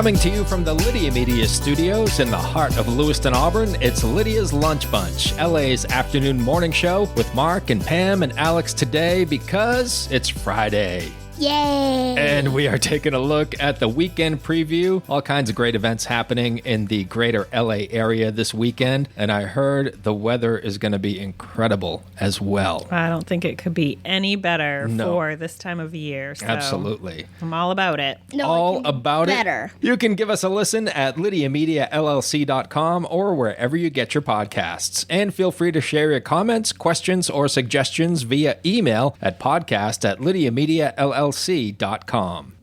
Coming to you from the Lydia Media Studios in the heart of Lewiston, Auburn, it's Lydia's Lunch Bunch, LA's afternoon morning show with Mark and Pam and Alex today because it's Friday. Yay! And we are taking a look at the weekend preview. All kinds of great events happening in the greater LA area this weekend. And I heard the weather is going to be incredible as well. I don't think it could be any better for this time of year. So Absolutely. I'm all about it. No, All about better. it. You can give us a listen at LydiaMediaLLC.com or wherever you get your podcasts. And feel free to share your comments, questions, or suggestions via email at podcast@LydiaMediaLLC.com.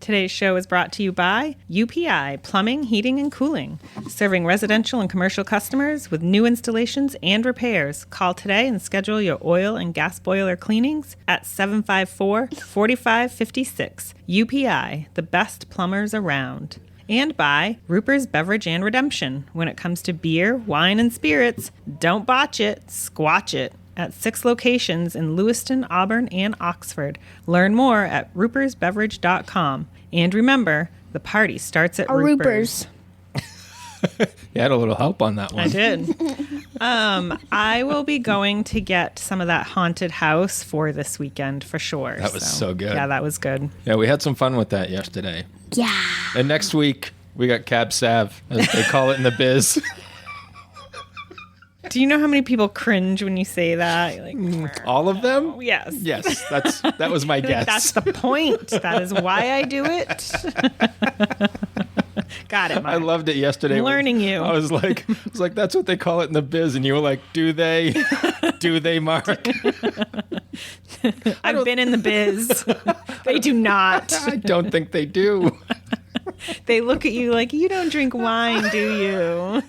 Today's show is brought to you by UPI Plumbing, Heating, and Cooling, serving residential and commercial customers with new installations and repairs. Call today and schedule your oil and gas boiler cleanings at 754-4556. UPI, the best plumbers around. And by Ruper's Beverage and Redemption. When it comes to beer, wine, and spirits, don't botch it, squatch it. At 6 locations in Lewiston, Auburn, and Oxford. Learn more at rupersbeverage.com. And remember, the party starts at Ruper's. You had a little help on that one. I did. I will be going to get some of that haunted house for this weekend for sure. That was so good. Yeah, that was good. Yeah, we had some fun with that yesterday. Yeah. And next week, we got Cab Sav, as they call it in the biz. Do you know how many people cringe when you say that? Like, All of them? yes. Yes, that was my guess. That's the point. That is why I do it. Got it, Mark. I loved it yesterday. I'm learning you. I was like, that's what they call it in the biz. And you were like, do they? Do they, Mark? I've been in the biz. They do not. I don't think they do. They look at you like, you don't drink wine, do you?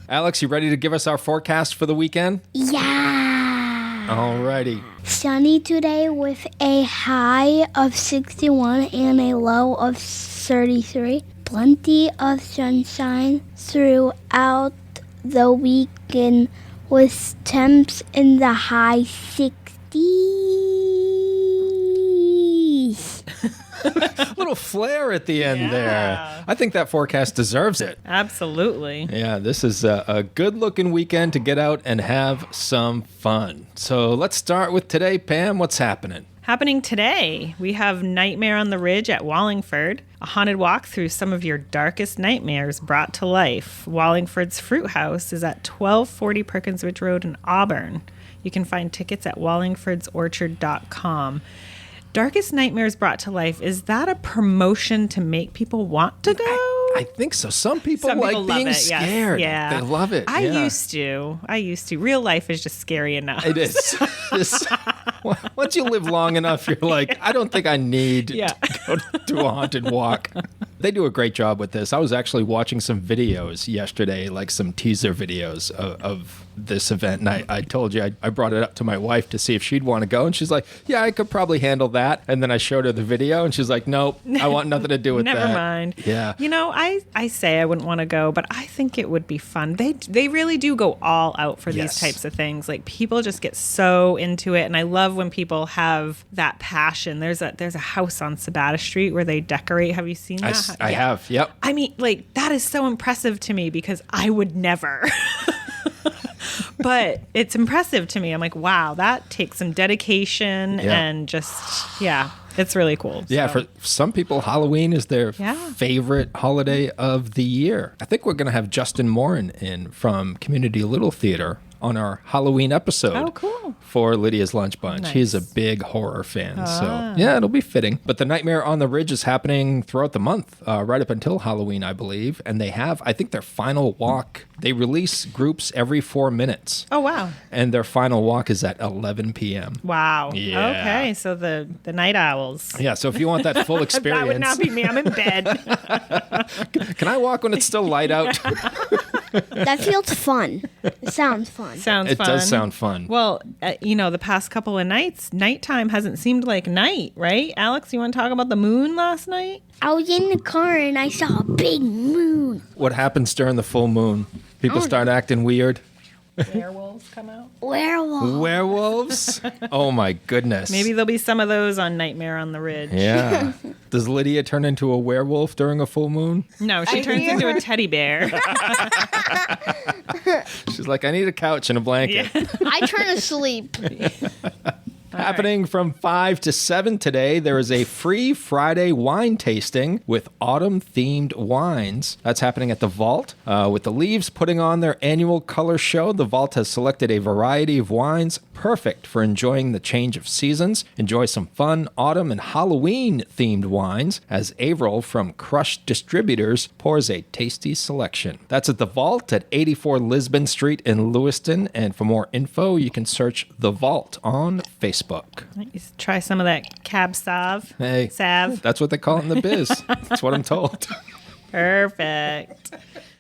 Alex, you ready to give us our forecast for the weekend? Yeah. Alrighty. Sunny today with a high of 61 and a low of 33. Plenty of sunshine throughout the weekend with temps in the high 60s. Little flare at the end there. I think that forecast deserves it. Absolutely. Yeah, this is a good-looking weekend to get out and have some fun. So let's start with today. Pam, what's happening? Happening today, we have Nightmare on the Ridge at Wallingford, a haunted walk through some of your darkest nightmares brought to life. Wallingford's Fruit House is at 1240 Perkins Ridge Road in Auburn. You can find tickets at wallingfordsorchard.com. Darkest Nightmares Brought to Life, is that a promotion to make people want to go? I think so. Some people Some like people love being it, scared. yes. Yeah. They love it. I yeah. used to. Real life is just scary enough. It is. Once you live long enough, you're like, I don't think I need to go to a haunted walk. They do a great job with this. I was actually watching some videos yesterday, like some teaser videos of this event. And I told you, I brought it up to my wife to see if she'd want to go. And she's like, yeah, I could probably handle that. And then I showed her the video and she's like, nope, I want nothing to do with Never that. mind. Yeah. You know, I say I wouldn't want to go, but I think it would be fun. They really do go all out for Yes. these types of things. Like, people just get so into it. And I love when people have that passion. There's a house on Sabata Street where they decorate. Have you seen that? I have. Yep. I mean, like, that is so impressive to me because I would never. But it's impressive to me. I'm like, wow, that takes some dedication and just, it's really cool. Yeah, So. for some people, Halloween is their Yeah. favorite holiday of the year. I think we're going to have Justin Morin in from Community Little Theater on our Halloween episode. Oh, cool. For Lydia's Lunch Bunch. Nice. He's a big horror fan. So, yeah, it'll be fitting. But the Nightmare on the Ridge is happening throughout the month, right up until Halloween, I believe. And they have, I think, their final walk. They release groups every 4 minutes. Oh, wow. And their final walk is at 11 p.m. Wow. Yeah. Okay. So the night owls. Yeah, so if you want that full experience. That would not be me. I'm in bed. Can I walk when it's still light out? That feels fun. It sounds fun. Sounds It fun. does sound fun. Well, the past couple of nights, nighttime hasn't seemed like night, right? Alex, you want to talk about the moon last night? I was in the car and I saw a big moon. What happens during the full moon? People start acting weird. Werewolves. werewolves come out? Werewolves? Oh my goodness. Maybe there'll be some of those on Nightmare on the Ridge. Yeah. Does Lydia turn into a werewolf during a full moon? No, she turns into a teddy bear. She's like, I need a couch and a blanket. Yeah. I turn asleep. Happening from 5 to 7 today, there is a free Friday wine tasting with autumn-themed wines. That's happening at the Vault. With the Leaves putting on their annual color show, the Vault has selected a variety of wines perfect for enjoying the change of seasons. Enjoy some fun autumn and Halloween-themed wines as Averill from Crush Distributors pours a tasty selection. That's at the Vault at 84 Lisbon Street in Lewiston. And for more info, you can search The Vault on Facebook. Nice. Try some of that Cab Sauv. Hey, Sav. that's what they call it in the biz. That's what I'm told. Perfect.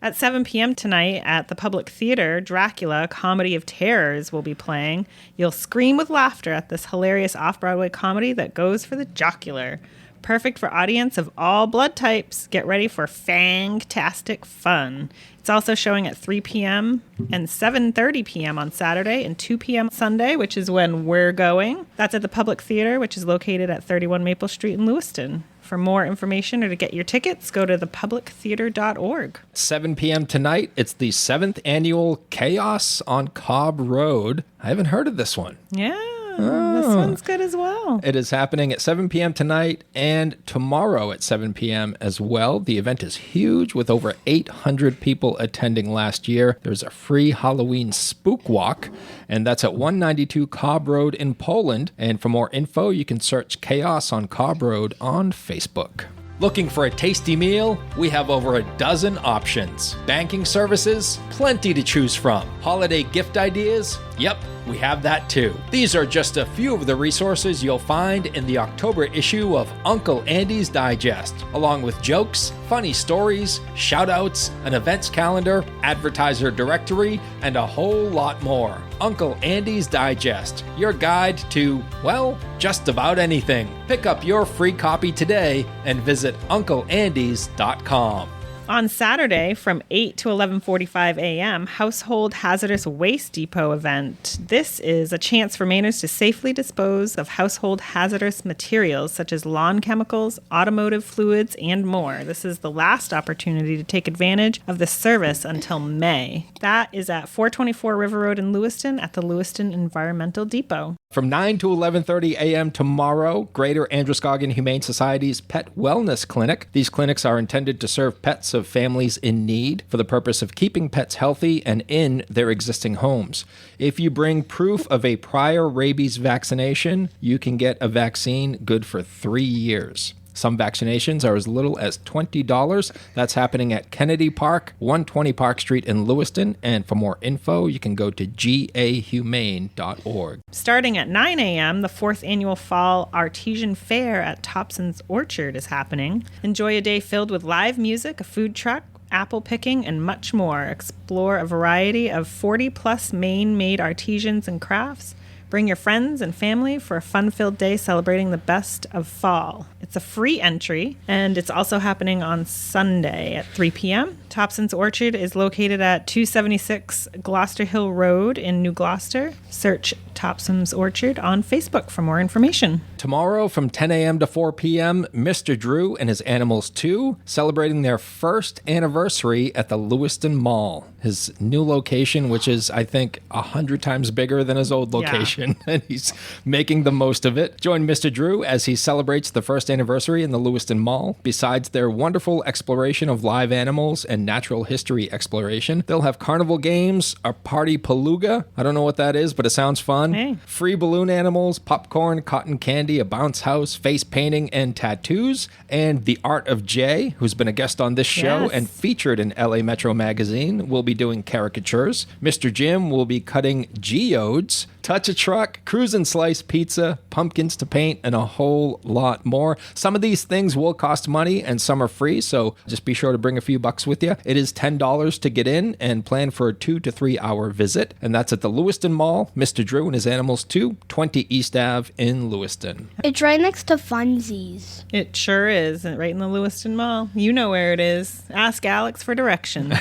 At 7 p.m. tonight at the Public Theater, Dracula, Comedy of Terrors will be playing. You'll scream with laughter at this hilarious off-Broadway comedy that goes for the jocular. Perfect for audience of all blood types. Get ready for fang-tastic fun. It's also showing at 3 p.m. and 7:30 p.m. on Saturday and 2 p.m. Sunday, which is when we're going. That's at the Public Theater, which is located at 31 Maple Street in Lewiston. For more information or to get your tickets, go to thepublictheater.org. 7 p.m. tonight, it's the 7th annual Chaos on Cobb Road. I haven't heard of this one. Yeah, this one's good as well. It is happening at 7 p.m. tonight and tomorrow at 7 p.m. as well. The event is huge with over 800 people attending last year. There's a free Halloween spook walk, and that's at 192 Cobb Road in Poland. And for more info, you can search Chaos on Cobb Road on Facebook. Looking for a tasty meal? We have over a dozen options. Banking services? Plenty to choose from. Holiday gift ideas? Yep, we have that too. These are just a few of the resources you'll find in the October issue of Uncle Andy's Digest, along with jokes, funny stories, shout-outs, an events calendar, advertiser directory, and a whole lot more. Uncle Andy's Digest, your guide to, well, just about anything. Pick up your free copy today and visit UncleAndys.com. On Saturday from 8 to 11:45 a.m., Household Hazardous Waste Depot event. This is a chance for Mainers to safely dispose of household hazardous materials such as lawn chemicals, automotive fluids, and more. This is the last opportunity to take advantage of the service until May. That is at 424 River Road in Lewiston at the Lewiston Environmental Depot. From 9 to 11:30 a.m. tomorrow, Greater Androscoggin Humane Society's Pet Wellness Clinic. These clinics are intended to serve pets of families in need for the purpose of keeping pets healthy and in their existing homes. If you bring proof of a prior rabies vaccination, you can get a vaccine good for 3 years. Some vaccinations are as little as $20. That's happening at Kennedy Park, 120 Park Street in Lewiston. And for more info, you can go to gahumane.org. Starting at 9 a.m., the 4th annual Fall Artesian Fair at Thompson's Orchard is happening. Enjoy a day filled with live music, a food truck, apple picking, and much more. Explore a variety of 40-plus Maine-made artisans and crafts. Bring your friends and family for a fun-filled day celebrating the best of fall. It's a free entry, and it's also happening on Sunday at 3 p.m. Thompson's Orchard is located at 276 Gloucester Hill Road in New Gloucester. Search Thompson's Orchard on Facebook for more information. Tomorrow from 10 a.m. to 4 p.m., Mr. Drew and his Animals 2 celebrating their first anniversary at the Lewiston Mall. His new location, which is, I think, 100 times bigger than his old location, and he's making the most of it. Join Mr. Drew as he celebrates the first anniversary in the Lewiston Mall. Besides their wonderful exploration of live animals and natural history exploration, they'll have carnival games, a party palooga. I don't know what that is, but it sounds fun. Hey. Free balloon animals, popcorn, cotton candy, a bounce house, face painting, and tattoos. And The Art of Jay, who's been a guest on this show Yes. and featured in LA Metro Magazine, will be doing caricatures. Mr. Jim will be cutting geodes. Touch a Truck, Cruise and Slice Pizza, pumpkins to paint, and a whole lot more. Some of these things will cost money and some are free, so just be sure to bring a few bucks with you. It is $10 to get in and plan for a 2 to 3 hour visit, and that's at the Lewiston Mall, Mr. Drew and his Animals 2, 20 East Ave in Lewiston. It's right next to Funsies. It sure is, right in the Lewiston Mall. You know where it is. Ask Alex for directions.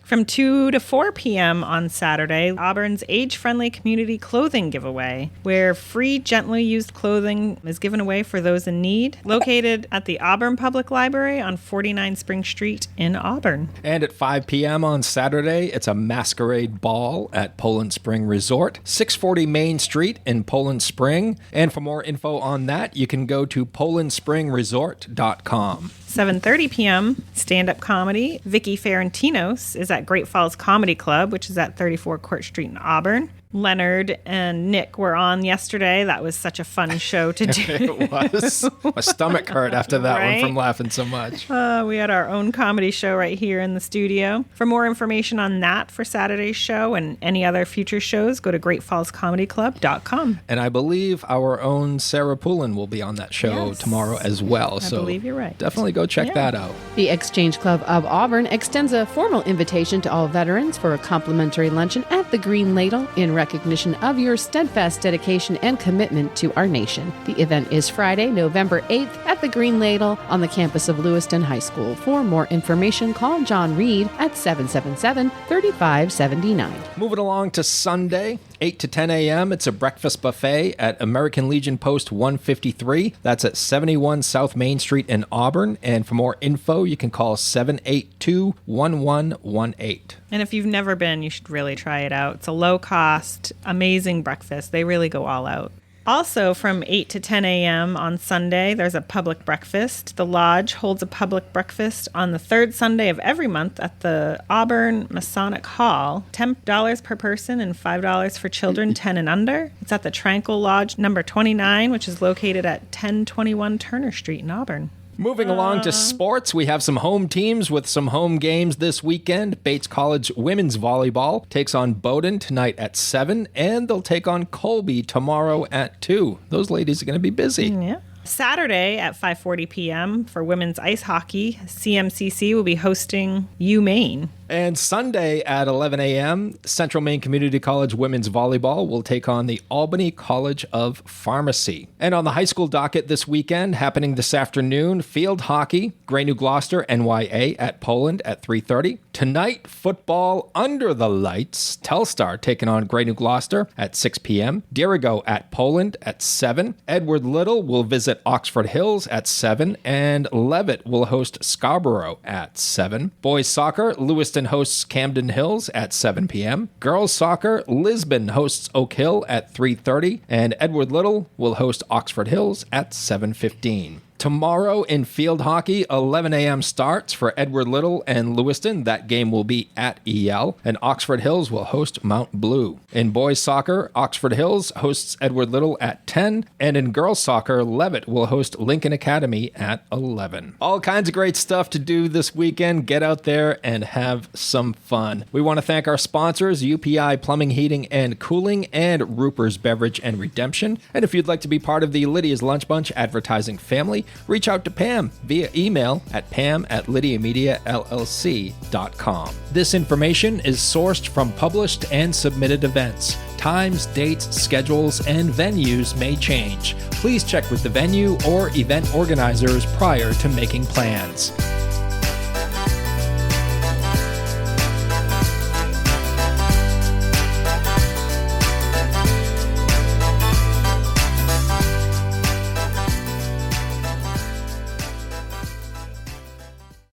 From 2 to 4 p.m. on Saturday, Auburn's age-friendly community clothing giveaway, where free, gently used clothing is given away for those in need, located at the Auburn Public Library on 49 Spring Street in Auburn. And at 5 p.m. on Saturday, it's a masquerade ball at Poland Spring Resort, 640 Main Street in Poland Spring. And for more info on that, you can go to polandspringresort.com. 7:30 p.m. stand-up comedy. Vicky Ferentinos is at Great Falls Comedy Club, which is at 34 Court Street in Auburn. Leonard and Nick were on yesterday. That was such a fun show to do. It was. My stomach hurt after that Right? one from laughing so much. We had our own comedy show right here in the studio. For more information on that for Saturday's show and any other future shows, go to greatfallscomedyclub.com. And I believe our own Sarah Poulin will be on that show Yes. tomorrow as well. I believe you're right. Definitely go check that out. The Exchange Club of Auburn extends a formal invitation to all veterans for a complimentary luncheon at the Green Ladle in recognition of your steadfast dedication and commitment to our nation. The event is Friday, November 8th at the Green Ladle on the campus of Lewiston High School. For more information, call John Reed at 777-3579. Moving along to Sunday, 8 to 10 a.m., it's a breakfast buffet at American Legion Post 153. That's at 71 South Main Street in Auburn. And for more info, you can call 782-1118. And if you've never been, you should really try it out. It's a low-cost, amazing breakfast. They really go all out. Also, from 8 to 10 a.m. on Sunday, there's a public breakfast. The Lodge holds a public breakfast on the third Sunday of every month at the Auburn Masonic Hall. $10 per person and $5 for children 10 and under. It's at the Tranquil Lodge number 29, which is located at 1021 Turner Street in Auburn. Moving along to sports, we have some home teams with some home games this weekend. Bates College women's volleyball takes on Bowdoin tonight at 7, and they'll take on Colby tomorrow at 2. Those ladies are going to be busy. Yeah. Saturday at 5:40 p.m. for women's ice hockey, CMCC will be hosting UMaine. And Sunday at 11 a.m., Central Maine Community College women's volleyball will take on the Albany College of Pharmacy. And on the high school docket this weekend, happening this afternoon, field hockey, Grey New Gloucester, NYA at Poland at 3:30. Tonight, football under the lights, Telstar taking on Grey New Gloucester at 6 p.m. Dirigo at Poland at 7. Edward Little will visit Oxford Hills at 7. And Levitt will host Scarborough at 7. Boys soccer, Lewiston hosts Camden Hills at 7 p.m. Girls soccer, Lisbon hosts Oak Hill at 3:30. And Edward Little will host Oxford Hills at 7:15. Tomorrow in field hockey, 11 a.m. starts for Edward Little and Lewiston. That game will be at EL. And Oxford Hills will host Mount Blue. In boys soccer, Oxford Hills hosts Edward Little at 10. And in girls soccer, Levitt will host Lincoln Academy at 11. All kinds of great stuff to do this weekend. Get out there and have some fun. We want to thank our sponsors, UPI Plumbing, Heating, and Cooling, and Ruper's Beverage and Redemption. And if you'd like to be part of the Lydia's Lunch Bunch advertising family, reach out to Pam via email at pam@lydiamediallc.com. This information is sourced from published and submitted events. Times, dates, schedules, and venues may change. Please check with the venue or event organizers prior to making plans.